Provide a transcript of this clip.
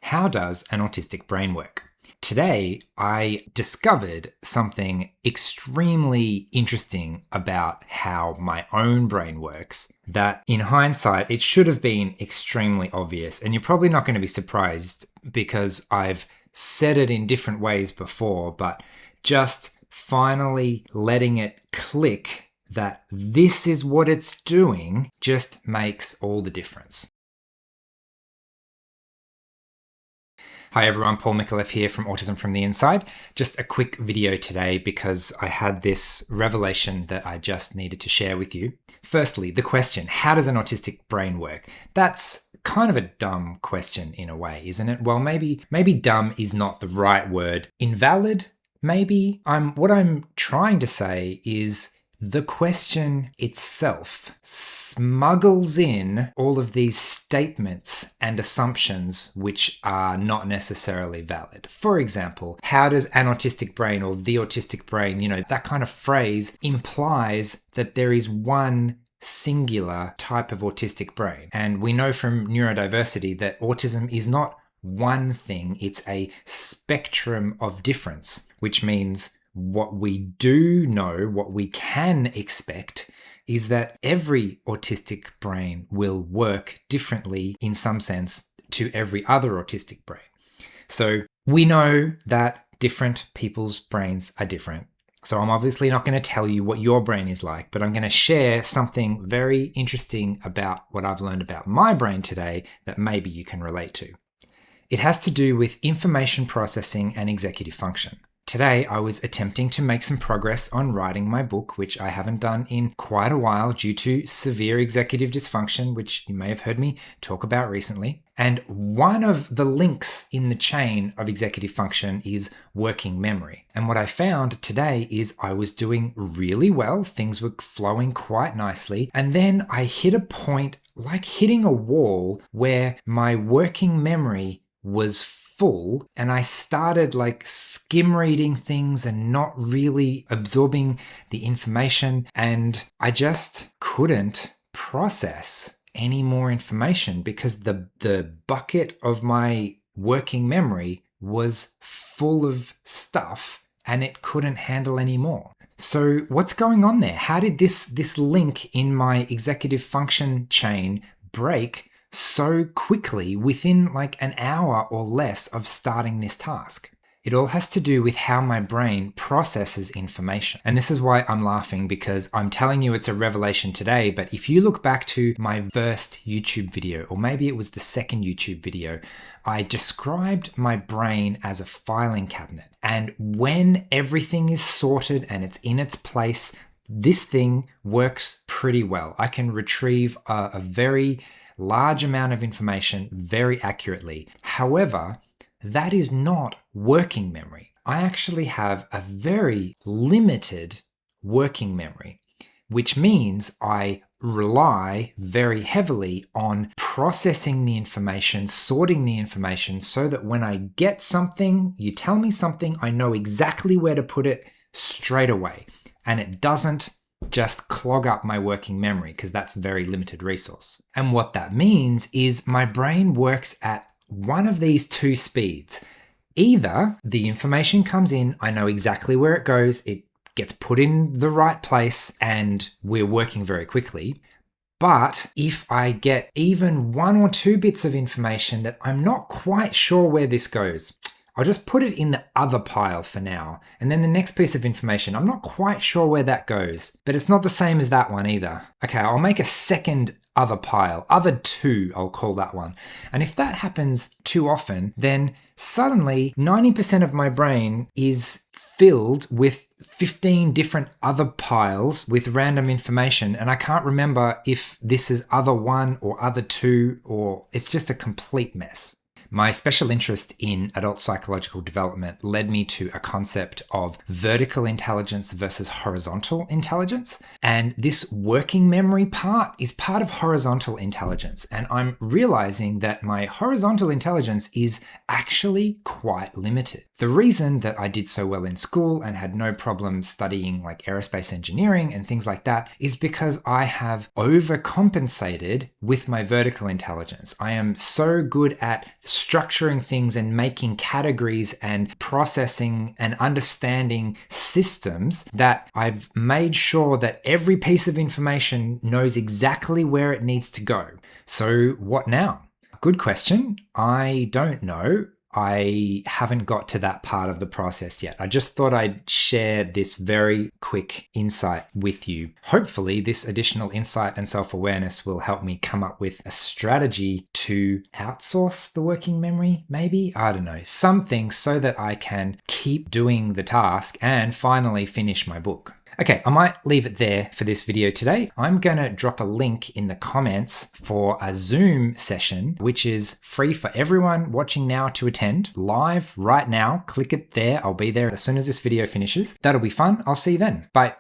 How does an autistic brain work? Today, I discovered something extremely interesting about how my own brain works that in hindsight, it should have been extremely obvious. And you're probably not going to be surprised because I've said it in different ways before, but just finally letting it click that this is what it's doing just makes all the difference. Hi everyone, Paul Micallef here from Autism From The Inside. Just a quick video today because I had this revelation that I just needed to share with you. Firstly, the question, how does an autistic brain work? That's kind of a dumb question in a way, isn't it? Well, maybe dumb is not the right word. Invalid? Maybe. What I'm trying to say is the question itself smuggles in all of these statements and assumptions which are not necessarily valid. For example, how does an autistic brain or the autistic brain, that kind of phrase implies that there is one singular type of autistic brain. And we know from neurodiversity that autism is not one thing, it's a spectrum of difference, which means what we do know, what we can expect, is that every autistic brain will work differently in some sense to every other autistic brain. So we know that different people's brains are different. So I'm obviously not going to tell you what your brain is like, but I'm going to share something very interesting about what I've learned about my brain today that maybe you can relate to. It has to do with information processing and executive function. Today, I was attempting to make some progress on writing my book, which I haven't done in quite a while due to severe executive dysfunction, which you may have heard me talk about recently. And one of the links in the chain of executive function is working memory. And what I found today is I was doing really well. Things were flowing quite nicely. And then I hit a point like hitting a wall where my working memory was full and I started skim reading things and not really absorbing the information, and I just couldn't process any more information because the bucket of my working memory was full of stuff and it couldn't handle any more. So what's going on there? How did this link in my executive function chain break so quickly within an hour or less of starting this task? It all has to do with how my brain processes information. And this is why I'm laughing, because I'm telling you it's a revelation today, but if you look back to my first YouTube video, or maybe it was the second YouTube video, I described my brain as a filing cabinet. And when everything is sorted and it's in its place, this thing works pretty well. I can retrieve a very large amount of information very accurately. However, that is not working memory. I actually have a very limited working memory, which means I rely very heavily on processing the information, sorting the information so that when I get something, you tell me something, I know exactly where to put it straight away. And it doesn't just clog up my working memory because that's a very limited resource. And what that means is my brain works at one of these two speeds. Either the information comes in, I know exactly where it goes, it gets put in the right place, and we're working very quickly. But if I get even one or two bits of information that I'm not quite sure where this goes, I'll just put it in the other pile for now. And then the next piece of information, I'm not quite sure where that goes, but it's not the same as that one either. Okay, I'll make a second other pile, other two, I'll call that one. And if that happens too often, then suddenly 90% of my brain is filled with 15 different other piles with random information. And I can't remember if this is other one or other two, or it's just a complete mess. My special interest in adult psychological development led me to a concept of vertical intelligence versus horizontal intelligence. And this working memory part is part of horizontal intelligence. And I'm realizing that my horizontal intelligence is actually quite limited. The reason that I did so well in school and had no problem studying like aerospace engineering and things like that is because I have overcompensated with my vertical intelligence. I am so good at structuring things and making categories and processing and understanding systems that I've made sure that every piece of information knows exactly where it needs to go. So what now? Good question. I don't know. I haven't got to that part of the process yet. I just thought I'd share this very quick insight with you. Hopefully, this additional insight and self-awareness will help me come up with a strategy to outsource the working memory, maybe? I don't know. Something so that I can keep doing the task and finally finish my book. Okay, I might leave it there for this video today. I'm going to drop a link in the comments for a Zoom session, which is free for everyone watching now to attend live right now. Click it there. I'll be there as soon as this video finishes. That'll be fun. I'll see you then. Bye.